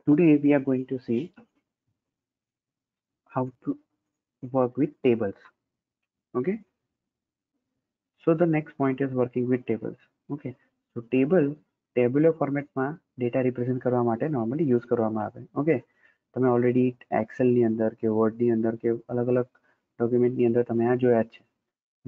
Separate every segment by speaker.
Speaker 1: Today we are going to see how to work with tables. Okay, so the next point is working with tables. Okay, so tabular format માં data represent કરવા માટે normally use કરવામાં આવે. Okay, તમે already એક્સેલની અંદર કે વર્ડની અંદર કે અલગ અલગ ડોક્યુમેન્ટની અંદર તમે આ જોયા જ છે.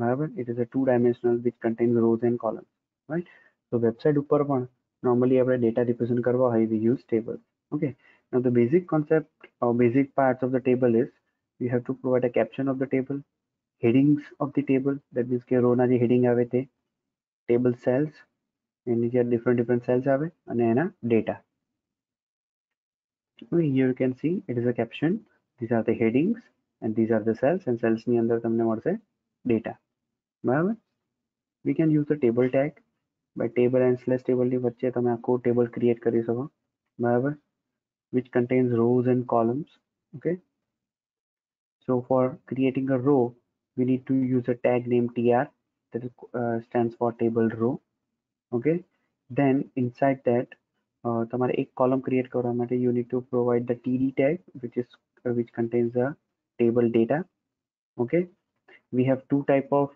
Speaker 1: બરાબર, it is a 2 dimensional which contains rows and columns, right? So website ઉપર પણ normally આપણે ડેટા રિપ્રેઝન્ટ કરવા હોય we use tables. Okay, now the basic concept or basic parts of the table is you have to provide a caption of the table, headings of the table, that means કે રોના જે heading આવે તે, table cells એની જે different cells આવે અને એના data. Okay, here you can see it is a caption, these are the headings and these are the cells and cells ની અંદર તમને મળશે data. બરાબર, we can use the table tag by table and slash table ની વચ્ચે તમે આખું table create કરી શકો. બરાબર, which contains rows and columns. Okay, so for creating a row we need to use a tag named tr, that is, stands for table row. Okay, then inside that તમારે એક column create કરવા માટે you need to provide the td tag which contains the table data. Okay, we have two type of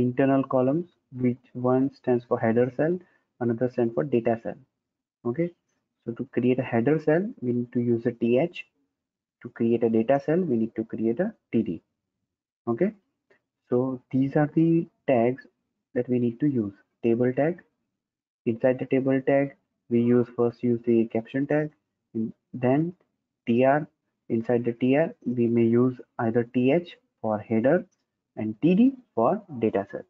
Speaker 1: internal columns, which one stands for header cell, another stands for data cell. Okay, so to create a header cell we need to use a th, to create a data cell we need to create a td. Okay, so these are the tags that we need to use. Table tag, inside the table tag we first use the caption tag, then tr, inside the tr we may use either th for header and td for data set.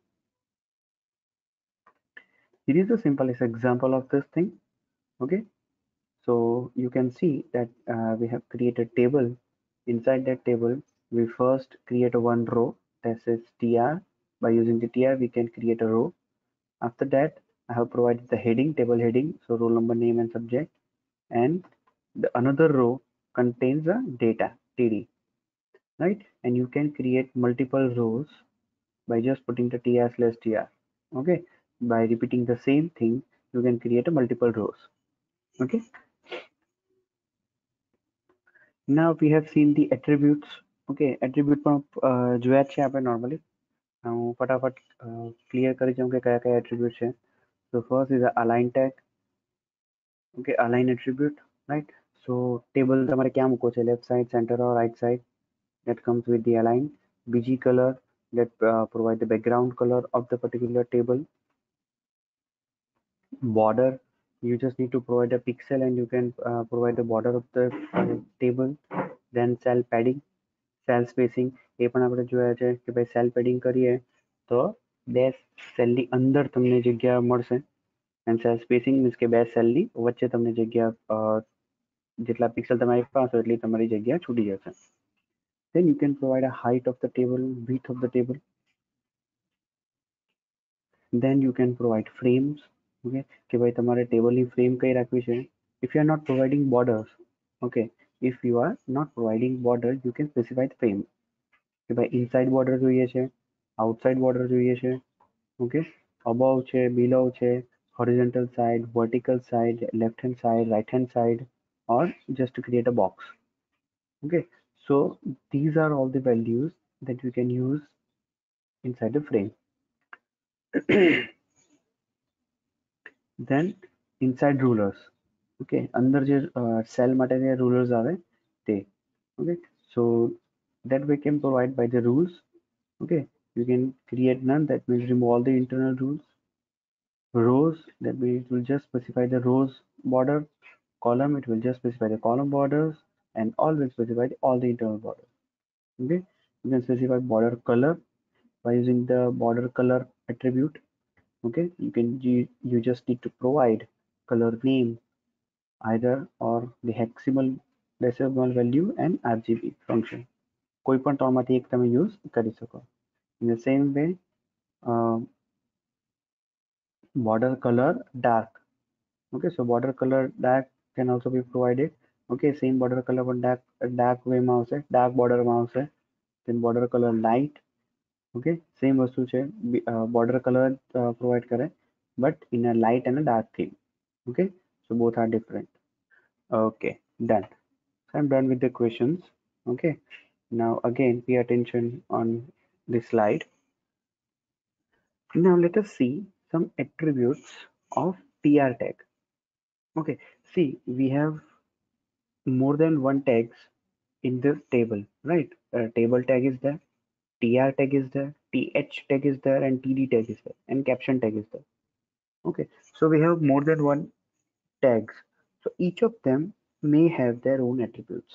Speaker 1: Here is the simplest example of this thing. Okay, so you can see that we have created table. Inside that table we first create one row that says tr. By using the tr we can create a row. After that I have provided the heading, table heading, so roll number, name and subject, and the another row contains the data td, right? And you can create multiple rows by just putting the tr slash tr. Okay, by repeating the same thing you can create a multiple rows. Okay, now we have seen the attributes. Okay, attribute પણ જોયા છે આપણે normally. હું ફટાફટ clear કરી જાઉં કે કયા કયા attribute છે. So first is the align tag. Okay, align attribute, right? So table તમારે ક્યાં મૂકવો છે, left side, center or right side, that comes with the align. bg color, that provide the background color of the particular table. Border, you just need to provide a pixel and you can provide the border of the table. Then cell padding, cell spacing, એ પણ આપણે જોયા છે કે ભાઈ cell padding કરીએ તો બે cell ની અંદર તમને જગ્યા મળશે, and cell spacing means કે બે cell ની વચ્ચે તમને જગ્યા જેટલા પિક્સલ તમારી પાસે એટલી તમારી જગ્યા છૂટી જશે. Then you can provide a height of the table, width of the table. Then you can provide frames. Okay, કે ભાઈ તમારે ટેબલની frame કઈ રાખવી છે. If you are not providing borders, okay, if you are not providing border you can specify the frame કે ભાઈ inside border જોઈએ છે, outside border જોઈએ છે, okay, above છે, below છે, horizontal side, vertical side, left hand side, right hand side, or just to create a box. Okay, so these are all the values that you can use inside the frame. Then inside rulers, okay, અંદર જે cell માટે જે rulers આવે તે. Okay, so that we can provide by the rules. Okay, you can create none, that means remove all the internal rules. Rows, that means it will just specify the rows border. Column, it will just specify the column borders, and all will specify all the internal borders. Okay, you can specify border color by using the border color attribute. Okay, you just need to provide color name either or the hexagonal decimal value and RGB function. કોઈ પણ ત્રણમાંથી એક તમે use કરી શકો. In the same way, border color dark. Okay, so border color dark can also be provided. Okay, same border color પણ dark way માં આવશે, dark border માં આવશે. Then border color light. Okay, same વસ્તુ છે, border color provide કરે but in a light and a dark theme. Okay, so both are different. Okay, Done. So I'm done with the questions. Okay. Now again, pay attention on this slide. Now let us see some attributes of tr tag. Okay. See, we have more than one tags in this table, right? Table tag is there, tr tag is there, th tag is there, and td tag is there, and caption tag is there. Okay. So we have more than one tags. So each of them may have their own attributes.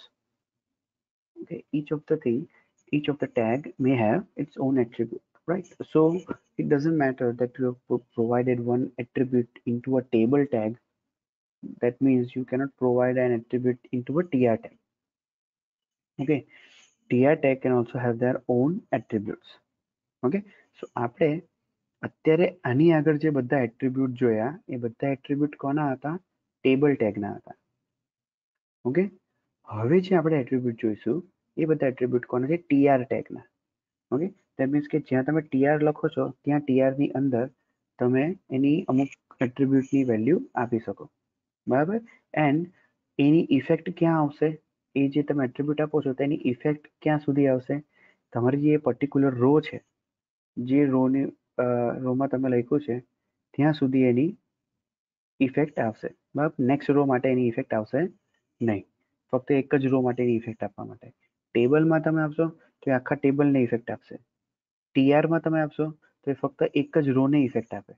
Speaker 1: Okay, each of the tag may have its own attribute, right? So it doesn't matter that you have provided one attribute into a table tag. That means you cannot provide an attribute into a tr tag. Okay, tr tag can also have their own attributes. Okay, so આપણે અત્યારે આની આગળ જે બધા attribute જોયા એ બધા attribute કોના હતા? ટેબલ ટેગના હતા. ઓકે, હવે જે આપણે એટ્રીબ્યુટ જોઈશું એ બધા એટ્રીબ્યુટ કોના છે? ટીઆર ટેગના. ઓકે, ધેટ મીન્સ કે જ્યાં તમે ટીઆર લખો છો ત્યાં ટીઆર ની અંદર તમે એની અમુક એટ્રીબ્યુટની વેલ્યુ આપી શકો, બરાબર? એન્ડ એની ઇફેક્ટ ક્યાં આવશે? એ જે તમે એટ્રીબ્યુટ આપો છો તેની ઇફેક્ટ ક્યાં સુધી આવશે? તમારી જે પર્ટિક્યુલર રો છે, જે રોની રોમાં તમે લખ્યું છે ત્યાં સુધી એની ઇફેક્ટ આવશે, બરાબર? નેક્સ્ટ રો માટે એની ઇફેક્ટ આવશે નહીં, ફક્ત એક જ રો માટે એની ઇફેક્ટ આપવા માટે. ટેબલમાં તમે આપશો તો એ આખા ટેબલને ઇફેક્ટ આપશે. ટીઆરમાં તમે આપશો તો એ ફક્ત એક જ રોને ઇફેક્ટ આપે,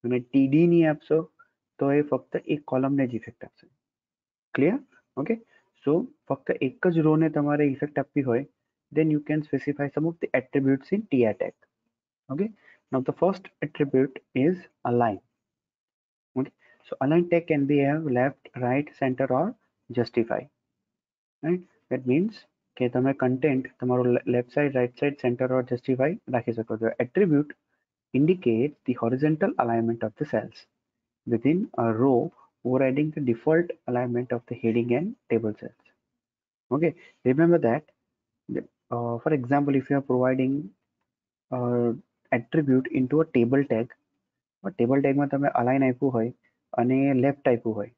Speaker 1: અને ટીડીની આપશો તો એ ફક્ત એક કોલમને જ ઇફેક્ટ આપશે. ક્લિયર? ઓકે, સો ફક્ત એક જ રોને તમારે ઇફેક્ટ આપવી હોય, then you can specify some of the attributes in tr tag. Okay, now the first attribute is align. Okay, so align tag can be have left, right, center or justify, right? That means કે તમે content તમારું left side, right side, centre or justify રાખી શકો છો. Attribute indicate the horizontal alignment of the cells within a row, overriding the default alignment of the heading and table cells. Okay, remember that. For example, if you are providing attribute into a table tag, table ટેગમાં તમે align આપ્યું હોય અને left આપ્યું હોય,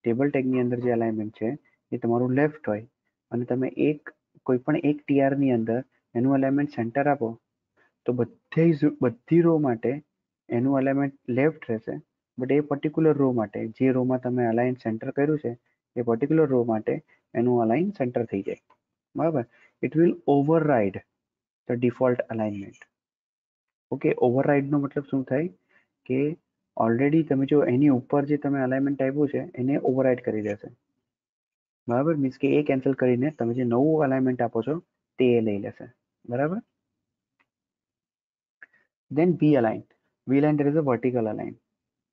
Speaker 1: table ટેગની અંદર જે alignment છે એ તમારું લેફ્ટ હોય અને તમે કોઈ પણ એક ટીઆર ની અંદર એનું અલાઇનમેન્ટ સેન્ટર આપો તો બધી રો માટે એનું અલાઇનમેન્ટ લેફ્ટ રહેશે, બટ એ પર્ટિક્યુલર રો માટે જે રોમાં તમે અલાઇન સેન્ટર કર્યું છે એ પર્ટિક્યુલર રો માટે એનું અલાઇન સેન્ટર થઈ જાય, બરાબર? It will override the default alignment. Okay, override નો મતલબ શું થાય કે ઓલરેડી તમે જો એની ઉપર જે તમે અલાઇનમેન્ટ આપ્યું છે એને ઓવરરાઇડ કરી દેશે, બરાબર? મીન્સ કે એ કેન્સલ કરીને તમે જે નવું અલાઇનમેન્ટ આપો છો તે લઈ લેશે, બરાબર? Then V align. V align there is a vertical align.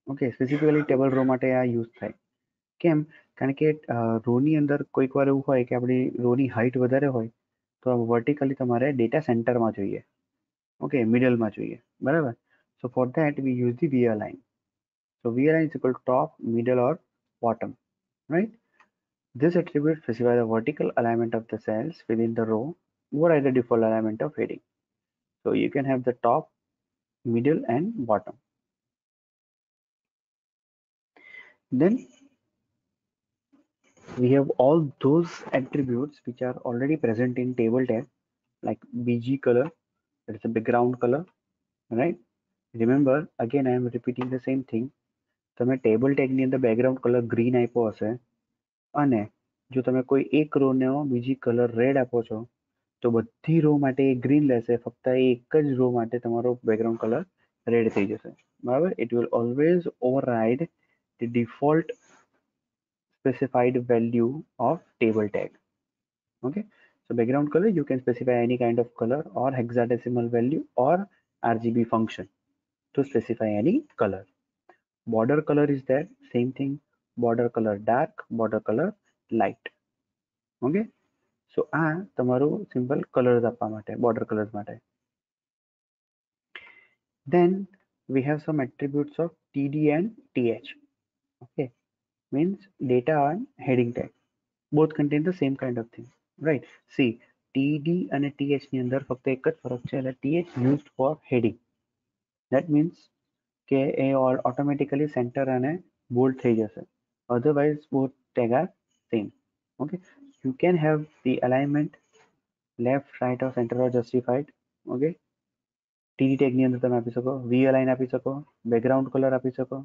Speaker 1: Okay, specifically table row માટે આ યુઝ થાય. કેમ? કારણ કે રોની અંદર કોઈક વાર એવું હોય કે આપણી રોની હાઈટ વધારે હોય તો વર્ટિકલી તમારે ડેટા સેન્ટરમાં જોઈએ, ઓકે, મિડલમાં જોઈએ, બરાબર? So for that we use the V align. So V align is equal to top, middle or bottom, right? This attribute specifies the vertical alignment of the cells within the row override the default alignment of heading. So you can have the top, middle and bottom. Then we have all those attributes which are already present in table tag, like bg color, that is the background color, right? Remember, again I am repeating the same thing. તમે table ટેગની અંદર background colour green આપ્યો હશે અને જો તમે કોઈ એક રોનો બીજી કલર રેડ આપો છો તો બધી રો માટે એ ગ્રીન લેશે, ફક્ત એક જ રો માટે તમારો બેકગ્રાઉન્ડ કલર રેડ થઈ જશે, બરાબર? It will always override the default specified value of table tag. Okay, so background color you can specify any kind of color or hexadecimal value or RGB function to specify any color. Border color is there, same thing, border color dark, border color light. Okay, so આ તમારું simple colours આપવા માટે, border colors માટે. Then we have some attributes of TD and TH. Okay, means data and heading tag. Both contain the same kind of thing, right? See, TD and TH ની અંદર ફક્ત એક જ ફરક છે, એટલે TH used for heading. That means કે એ automatically center અને bold થઈ જશે. Otherwise both tag are same. Okay, you can have the alignment left, right or center or justified. Okay, TD tag ની અંદર તમે આપી શકો, V align આપી શકો, background color આપી શકો.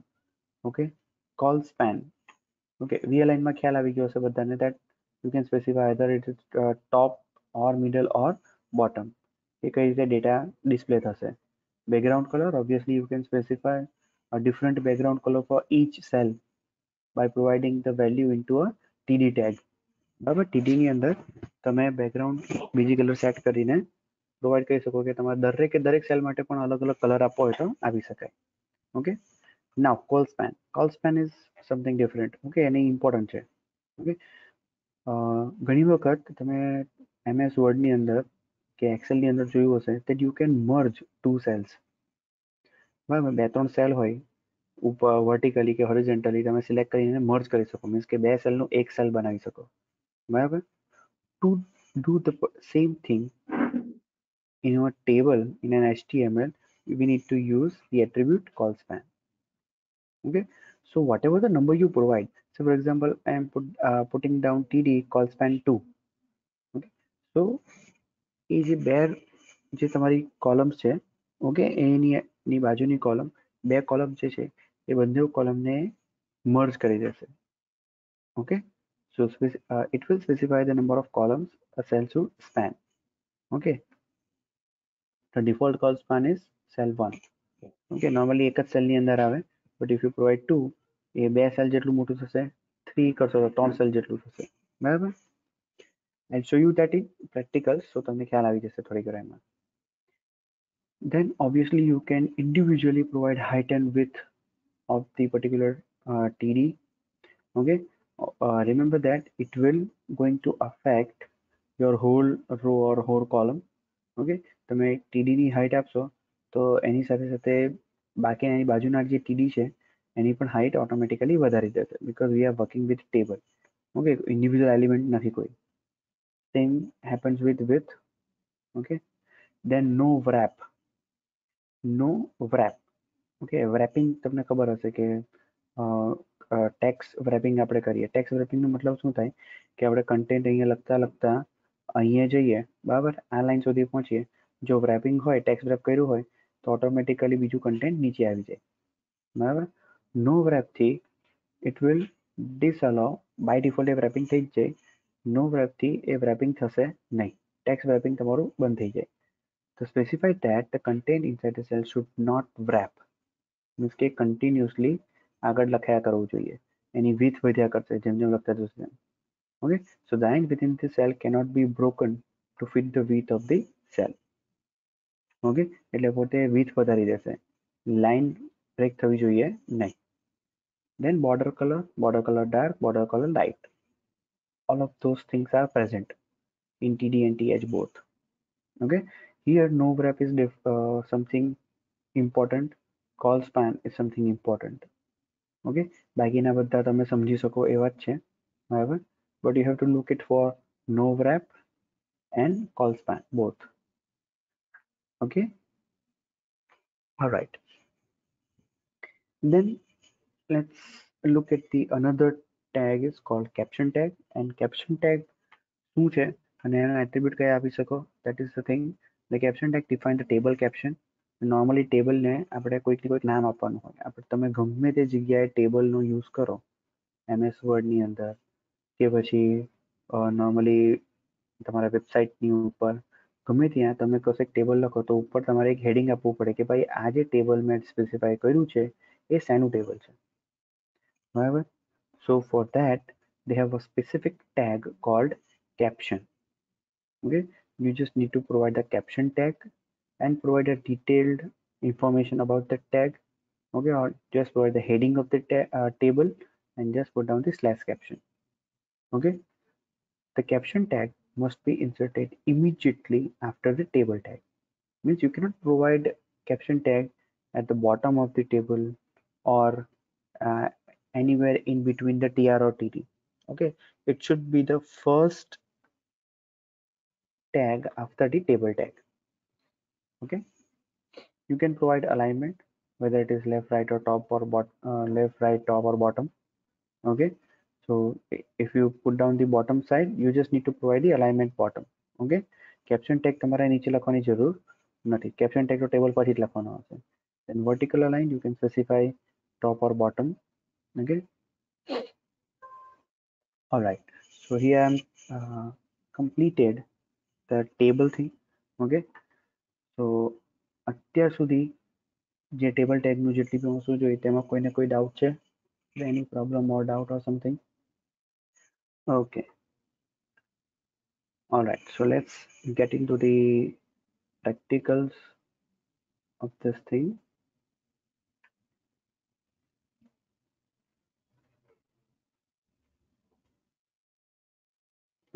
Speaker 1: Okay, call span. Okay, V align માં ખ્યાલ આવી ગયો હશે બધાને, that you can specify either it is top or middle or bottom. એ કઈ રીતે ડેટા ડિસ્પ્લે થશે. Background color, obviously you can specify a different background color for each cell by providing the value into a TD tag. બરાબર, TD ની અંદર તમે background બીજી colour set કરીને provide કરી શકો કે તમારે દરેકે દરેક સેલ માટે પણ અલગ અલગ કલર આપવો હોય તો આપી શકાય. Okay, now col span is something different. Okay, એની ઇમ્પોર્ટન્ટ છે. ઓકે, ઘણી વખત તમે MS વર્ડની અંદર કે એક્સેલની અંદર જોયું હશે that you can merge two cells. બરાબર, બે ત્રણ સેલ હોય ઉપર વર્ટિકલી કે હોરિઝોન્ટલી તમે સિલેક્ટ કરીને મર્જ કરી શકો, મીન્સ કે બે સેલનું એક સેલ બનાવી શકો. બરાબર, to do the same thing in our table in an HTML, we need to use the attribute call span. Okay, so whatever the number you provide, so for example I am putting down TD call span 2. Okay, so એ જે બે જે તમારી columns છે, okay, એની બાજુની column, બે column જે છે એ બંને કોલમને મર્જ કરી દેશે. Okay, so it will specify the number of columns a cell should span. Okay, the default call span is cell 1. Okay, normally એક જ સેલની અંદર આવે, but if you provide 2, એ બે સેલ જેટલું મોટું થશે, 3 કરશો તો 3 સેલ જેટલું થશે. બરાબર, I'll show you that in practical, so તમને ખ્યાલ આવી જશે થોડી ઘરમાં. Then obviously you can individually provide height and width of the particular TD. Okay, remember that it will going to affect your whole row or whole column. Okay, તમે TD ની height આપશો તો એની સાથે સાથે બાકી એની બાજુના જે TD છે એની પણ હાઈટ ઓટોમેટિકલી વધારી દેશે, because we are working with table. Okay, individual element નથી કોઈ. Same happens with width. Okay, then no wrap. Okay, wrapping તમને ખબર હશે કે ટેક્સ wrapping આપણે કરીએ. ટેક્સ wrapping નો મતલબ શું થાય કે આપણે કન્ટેન્ટ અહીંયા લખતા લખતા અહીંયા જઈએ, બરાબર, આ લાઈન સુધી પહોંચીએ, જો wrapping હોય, ટેક્સ wrap કર્યું હોય તો ઓટોમેટિકલી બીજું કન્ટેન્ટ નીચે આવી જાય. બરાબર, નો wrap થી it will disallow, by default A wrapping થઈ જ જાય. નો wrap થી એ wrapping થશે નહીં, ટેક્સ wrapping તમારું બંધ થઈ જાય. તો specify that the content inside the cell should not wrap, means કે continuously આગળ લખ્યા કરવું જોઈએ, એની width વધ્યા કરશે જેમ જેમ લખતા જશે તેમ. Okay, so the line within the cell cannot be broken to fit the width of the cell. Okay, એટલે પોતે width વધારી દેશે, લાઈન બ્રેક થવી જોઈએ નહીં. Then border color dark, border color light, all of those things are present in TD and TH both. Okay, here no wrap is something important, call span is something important. Okay, બાકીના બધા તમે સમજી શકો એવા જ છે. બરાબર, but you have to look it for no wrap and call span both. Okay, all right, then let's look at the another tag is called caption tag. And caption tag શું છે અને એના attribute કયા આપી શકો, that is the thing. The caption tag define the table caption. Normally ટેબલને આપણે કોઈક ને કોઈક નામ આપવાનું હોય. આપણે તમે ગમે તે જગ્યાએ ટેબલનો યુઝ કરો, MS વર્ડની અંદર કે પછી નોર્મલી તમારા વેબસાઇટની ઉપર ગમે ત્યાં તમે કશેક ટેબલ લખો તો ઉપર તમારે એક હેડિંગ આપવું પડે કે ભાઈ આ જે ટેબલ મેં સ્પેસિફાય કર્યું છે એ શેનું ટેબલ છે. બરાબર, so for that they have a specific tag called caption. Okay, you just need to provide the caption tag and provide a detailed information about the tag. Okay, or just provide the heading of the table and just put down the slash caption. Okay, the caption tag must be inserted immediately after the table tag, means you cannot provide caption tag at the bottom of the table or anywhere in between the TR or TD. Okay, it should be the first tag after the table tag. Okay, you can provide alignment whether it is left, right or top or left, right, top or bottom. Okay, So if you put down the bottom side, you just need to provide the alignment bottom. Okay, caption tag તમારે નીચે લખવાની જરૂર નથી. Caption tag તો table પર જ લખવાનો આવશે. Then vertical align, you can specify top or bottom. Okay, all right. So here I'm completed the table thing. Okay, so અત્યાર સુધી જે ટેબલ ટેગનું જેટલી બી વસ્તુ જોઈ તેમાં કોઈને કોઈ ડાઉટ છે? Any problem or doubt or something? Okay, all right. So let's get into the practicals of this thing.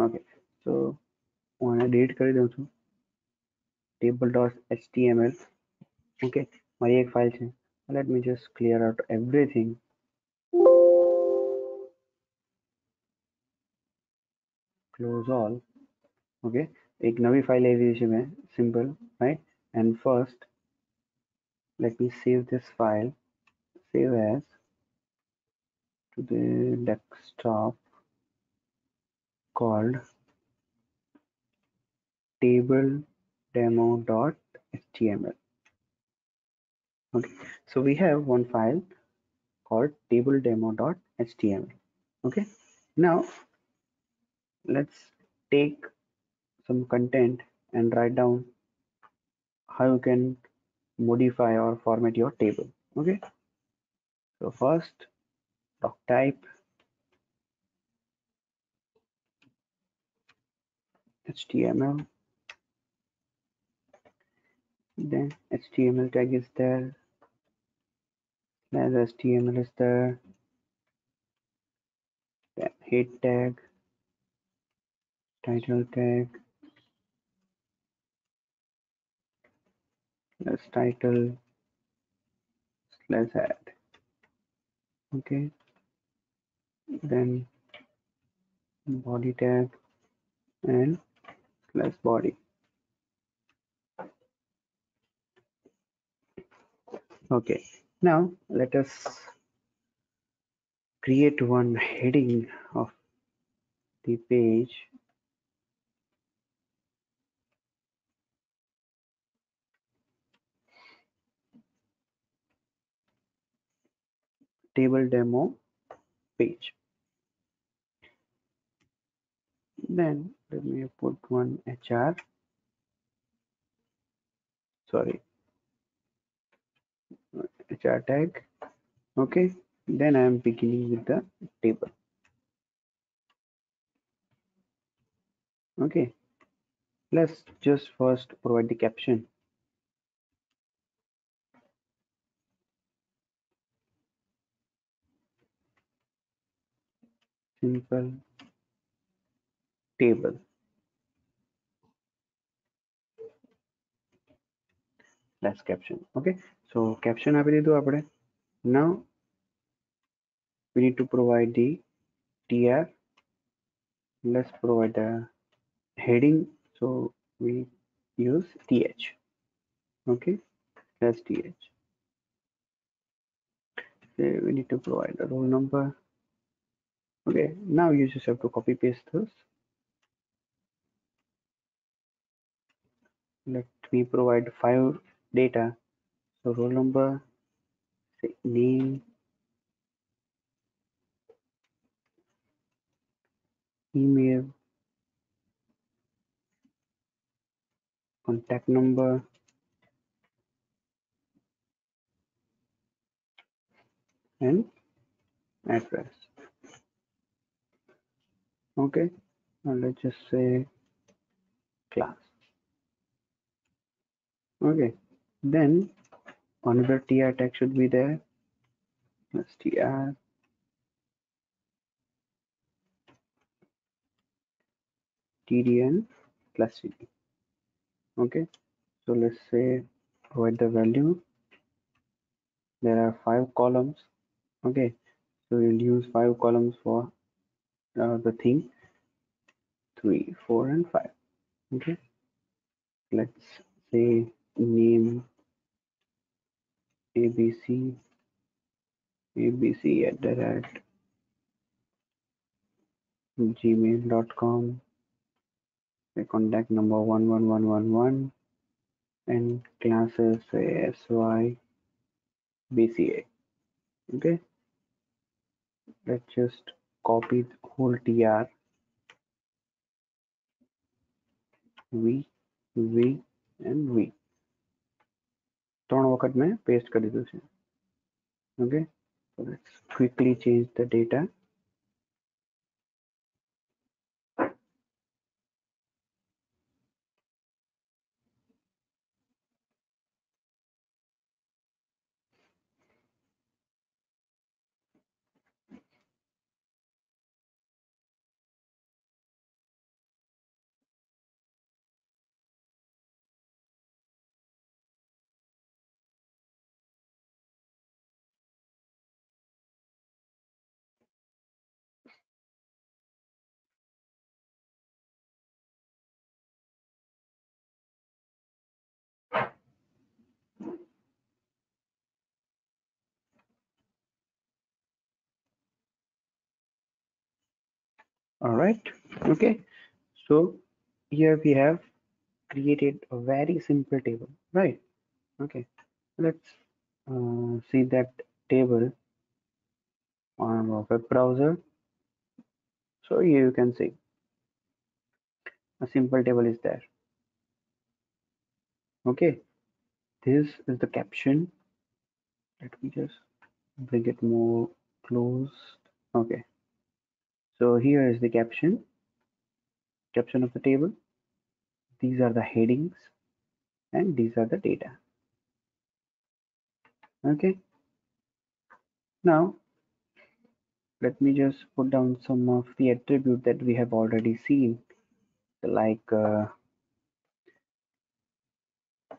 Speaker 1: Okay, so હું આને delete કરી દઉં છું. table.html. Okay, મારી એક ફાઇલ છે. Let me just clear out everything. Close all. Okay, એક નવી ફાઇલ આવી છે મેં, simple, right? And first let me save this file. Save as to the desktop called table-demo.html. Okay, so we have one file called table-demo.html. Okay, now let's take some content and write down how you can modify or format your table. Okay, so first doc type HTML, then HTML tag is there, as HTML is there, then head tag, title tag, plus title slash add. Okay, then body tag and plus body. Okay, now let us create one heading of the page. Table demo page. Then let me put one HR, sorry, HR tag. Okay, then I am beginning with the table. Okay, let's just first provide the caption. Simple table. That's caption. Okay, so caption આપી દીધું આપણે. Now we need to provide the tr. Let's provide the heading, so we use th. Okay, that's th. We need to provide the roll number. Okay, now you just have to copy paste this. Let me provide 5 data. So roll number, say name, email, contact number, and address. Okay, now let's just say class. Okay, then another tr tag should be there. Let's tr tdn plus cd. Okay, so let's say provide the value. There are 5 columns. Okay, so we'll use 5 columns for the thing 3, 4, and 5. Okay, let's say name abc at gmail.com, the contact number 11111, and classes say SY BCA. Okay, let's just copy the whole TR V V and V. ત્રણ વખત મેં paste કરી દીધું છે. Okay, so let's quickly change the data. All right. Okay, so here we have created a very simple table, right? Okay, let's see that table on a web browser. So here you can see a simple table is there. Okay, this is the caption. Let me just bring it more close. Okay, so here is the caption of the table. These are the headings and these are the data. Okay, now let me just put down some of the attributes that we have already seen, like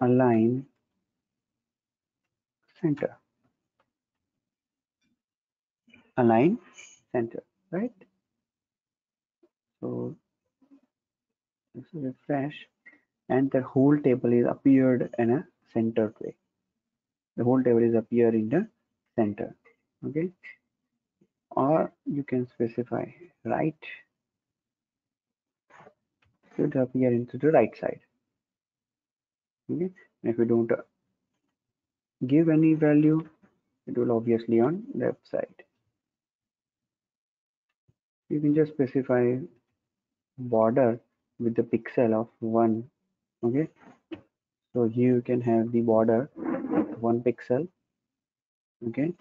Speaker 1: align center, align center, right? So let's refresh, and the whole table is appeared in a centered way. The whole table is appear in the center. Okay, or you can specify right should appear into the right side. Okay, and if you don't give any value, it will obviously on left side. You can just specify border with the pixel of 1. Okay, so here you can have the border 1 pixel. Okay,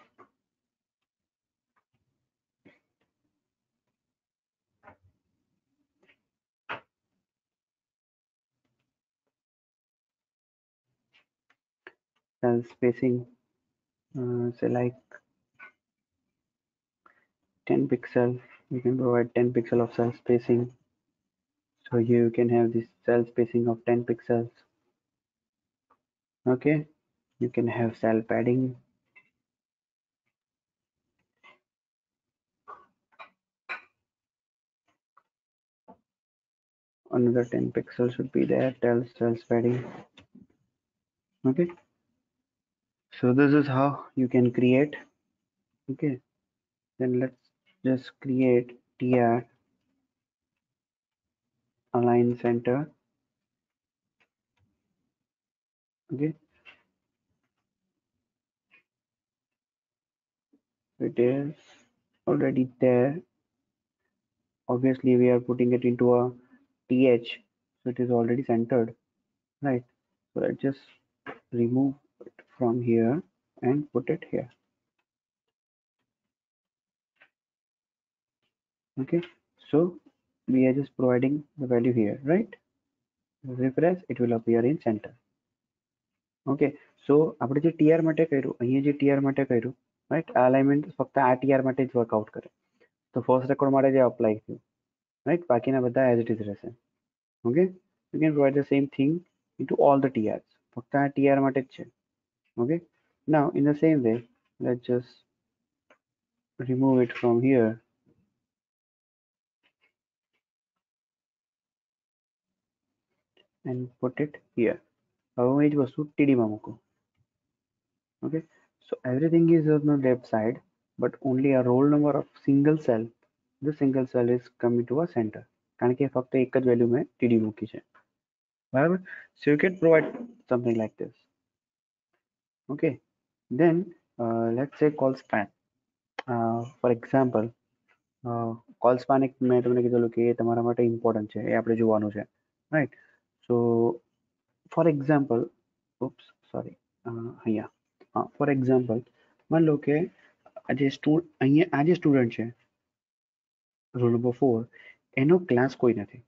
Speaker 1: cell spacing, say like 10 pixel. You can provide 10 pixel of cell spacing. So here you can have this cell spacing of 10 pixels. Okay, you can have cell padding. Another 10 pixels should be there. Tell cell padding. Okay, so this is how you can create. Okay, then let's just create tr align center. Okay, it is already there. Obviously we are putting it into a th, so it is already centered, right? So let's just remove it from here and put it here. Okay, so we are just providing the value here, right? Refresh, it will appear in center. Okay so આપણે જે TR માટે કર્યું, અહીંયા જે TR માટે કર્યું, right, આ alignment ફક્ત આ ટીઆર માટે જ વર્કઆઉટ કરે. તો ફર્સ્ટ રેકોર્ડ માટે જે અપ્લાય થયું, રાઈટ, બાકીના બધા એઝ ઇટ ઇઝ રહેશે. Okay, you can provide the same thing into all the TRs. ફક્ત આ ટીઆર માટે જ છે. Okay, now in the same way let's just remove it from here and put it here. હવે હું એ જ વસ્તુ ટીડીમાં મૂકું. Okay, so everything is on the left side, but only a roll number of single cell the single cell is coming to a center, કારણ કે ફક્ત એક જ વેલ્યુ મેં TD મૂકી છે, બરાબર. So you can provide something like this. Okay, then let's say call span. For example, call span એક મેં તમને કીધેલું કે એ તમારા માટે ઇમ્પોર્ટન્ટ છે, એ આપણે જોવાનું છે, right. So for example, ops sorry, અહીંયા ફોર એક્ઝામ્પલ માન લો કે અહીંયા આ જે સ્ટુડન્ટ છે રોલ નંબર 4, એનો ક્લાસ કોઈ નથી,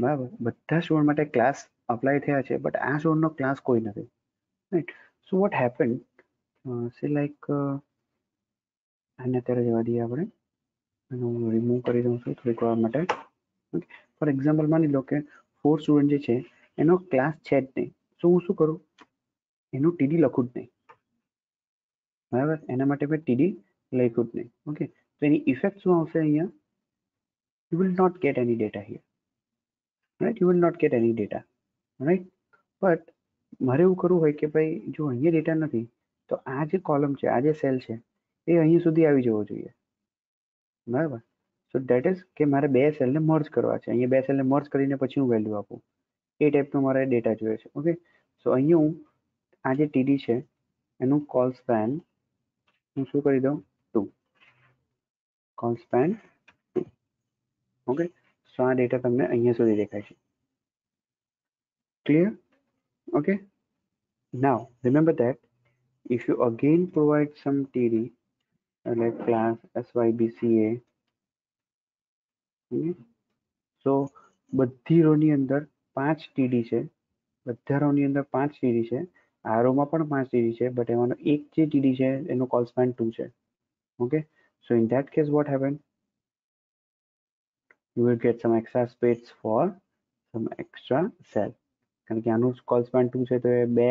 Speaker 1: બરાબર. બધા સ્ટુડન્ટ માટે ક્લાસ અપ્લાય થયા છે, બટ આ સ્ટુડન્ટનો ક્લાસ કોઈ નથી, રાઈટ. સો વોટ હેપન, સે લાઈક આને અત્યારે જવા દઈએ આપણે, હું રિમૂવ કરી દઉં છું થોડીક વાર માટે. ફોર એક્ઝામ્પલ માની લો કે 4 સ્ટુડન્ટ જે છે એનો ક્લાસ છે જ નહીં, તો હું શું કરું, એનું TD લખું જ નહીં, બરાબર. એના માટે મેં TD લખ્યું જ નહીં. ઓકે, તો એની ઇફેક્ટ શું આવશે અહીંયા, you will not get any data here, right. You will not get any data, right. But મારે એવું કરવું હોય કે ભાઈ જો અહીંયા ડેટા નથી તો આ જે કોલમ છે, આ જે સેલ છે એ અહીં સુધી આવી જવો જોઈએ, બરાબર. સો દેટ ઇઝ કે મારે બે સેલને મર્જ કરવા છે, અહીંયા બે સેલને મર્જ કરીને પછી હું વેલ્યુ આપું, એ ટાઈપનો મારે ડેટા જોઈએ છે. ઓકે, સો અહીંયા હું આ જે TD છે એનું કોલ સ્પેન હું શું કરી દઉં, 2, કોલ સ્પેન 2. ઓકે, સો આ ડેટા તમને અહીંયા સુધી દેખાય છે, clear. Okay, now remember that if you again provide some TD like class SYBCA, okay, so બધી રો ની અંદર 5 TD છે, બધા રો ની અંદર 5 TD છે, આ રો માં પણ 5 TD છે, બટ એમાંનો એક જે TD છે એનો કોલ સ્પાન 2 છે. Okay, so in that case what happened, you will get some extra space for some extra cell, કારણ કે આનું કોલ સ્પાન 2 છે તો એ બે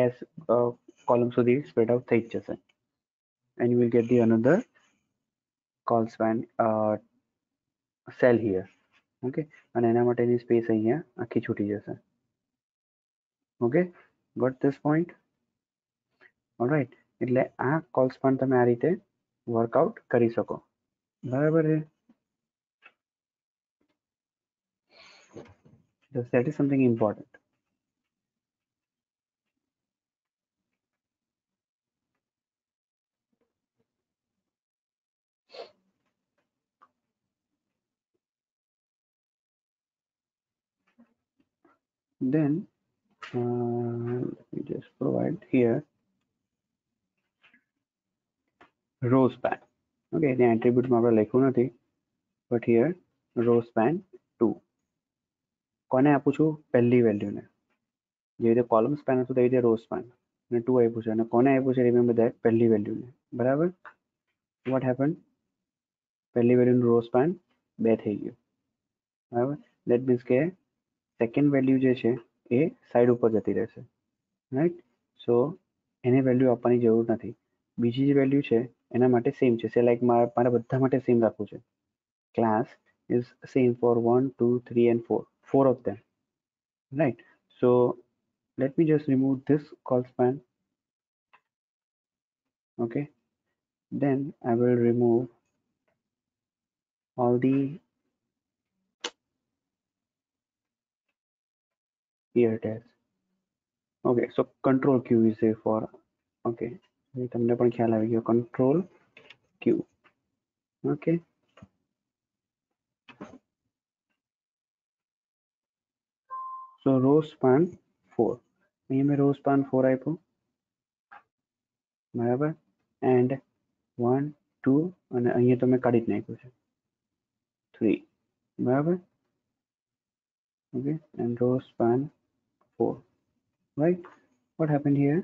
Speaker 1: કોલમ સુધી સ્પ્રેડ આઉટ થઈ જ જશે, and you will get the another call span cell here. Okay, અને એના માટેની સ્પેસ અહીંયા આખી છૂટી જશે. Okay, got this point, alright. એટલે આ કોલ સ્પાન તમે આ રીતે વર્કઆઉટ કરી શકો, બરાબર છે. That is something important. Then let me just provide here row span. Okay, the attribute માં આપણે લખ્યું નથી, but here row span 2. કોને આપું છું, પહેલી વેલ્યુને, જે રીતે કોલમ સ્પાન હતું તેવી રીતે રો સ્પાન અને 2 આપ્યું છે, અને કોને આપ્યું છે, રિમેમ્બર ધેટ, પહેલી વેલ્યુને, બરાબર. વોટ હેપન, પહેલી વેલ્યુનું રો સ્પાન 2 થઈ ગયું, બરાબર. દેટ મીન્સ કે સેકન્ડ વેલ્યુ જે છે એ સાઈડ ઉપર જતી રહેશે, રાઈટ. સો એને વેલ્યુ આપવાની જરૂર નથી, બીજી જે વેલ્યુ છે એના માટે સેમ છે. સે લાઈક મારે બધા માટે સેમ રાખવું છે, class is same for 1 2 3 and 4 of them, right. So let me just remove this call span. Okay, then I will remove all the here tags. Okay, so control Q is there for, okay, તમને પણ ખ્યાલ આવી ગયો, control Q. Okay, so row span 4, અહીંયા મેં row span 4 આપ્યું, બરાબર. and 1 2 અને અહીંયા તો મેં કાઢી જ નાખ્યું છે 3, બરાબર. Okay, and row span 4, right. What happened here,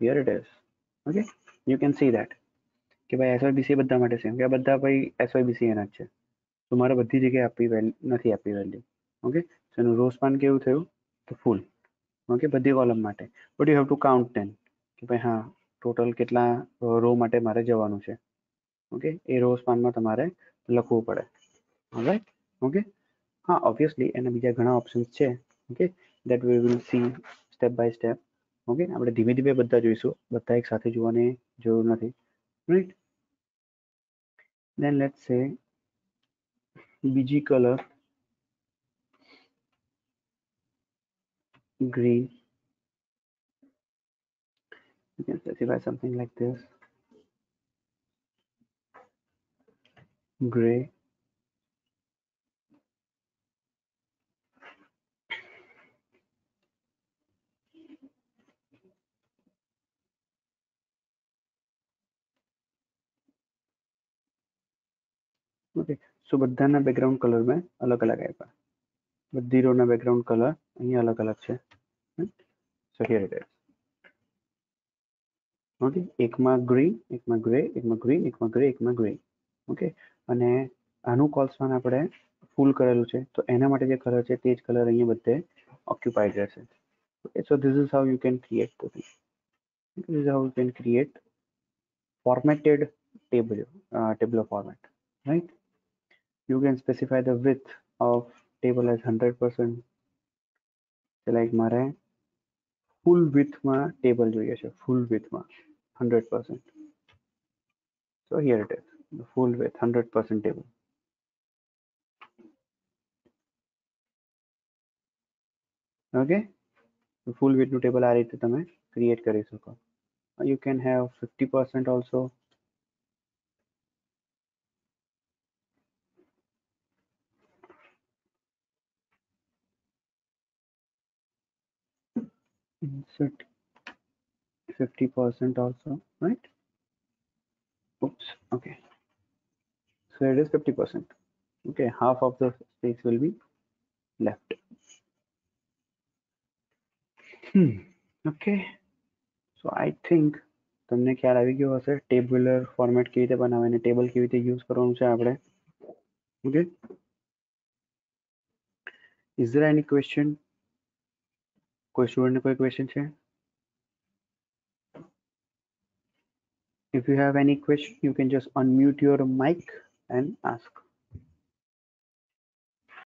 Speaker 1: here it is. Okay, you can see that કે ભાઈ SYBC બધા માટે સેમ, કે આ બધા ભાઈ SYBC એના જ છે, તો મારે બધી જગ્યાએ આપવી નથી આપવી વેલ્યુ. ઓકે, સો એનું રો સ્પાન કેવું થયું, તો ફૂલ. ઓકે, બધી કોલમ માટે, but you have to count then, કે ભાઈ હા ટોટલ કેટલા રો માટે મારે જવાનું છે. ઓકે, એ રો સ્પાનમાં તમારે લખવું પડે, ઓલરાઈટ. ઓકે, હા ઓબ્વિયસલી એના બીજા ઘણા ઓપ્શન્સ છે. Okay, that we will see step by step. Okay, આપણે ધીમે ધીમે બધા જોઈશું, બધા એક સાથે જોવાની જરૂર નથી, રાઈટ. Then let's say બીજી color green. You can specify something like this, gray. Okay, so બધાના બેકગ્રાઉન્ડ કલર મેં અલગ અલગ આપ્યા, બધી રોના બેકગ્રાઉન્ડ કલર અહીંયા અલગ અલગ છે. સો હિયર ઇટ ઇઝ. ઓકે, એકમાં ગ્રીન, એકમાં ગ્રે, એકમાં ગ્રીન, એકમાં ગ્રે, એકમાં ગ્રે. ઓકે, અને આનું કોલ્સમાં આપણે ફૂલ કરેલું છે, તો એના માટે જે કલર છે તે જ કલર અહીંયા બધે ઓક્યુપાઈડ રહેશે. Okay, so this is how you can create the thing. This is how you can create formatted tabular format, right? You can specify the width of table as 100%. Like મારે full width માં table જોઈએ છે, full width માં 100%. So here it is, the full width 100% table. Okay, the full width table આ રીતે તમે create કરી શકો. You can have 50% also. Insert 50% also, right? Oops, okay. So it is 50%. Okay, half of the space will be left. Okay, so I think તમને ખ્યાલ આવી ગયો હશે ટેબ્યુલર ફોર્મેટ કેવી રીતે બનાવે અને ટેબલ કેવી રીતે યુઝ કરવાનું છે આપણે. Okay, is there any question? કોઈ સ્ટુડન્ટને કોઈ ક્વેશ્ચન છે? If you have any question, you can just unmute your mic and ask.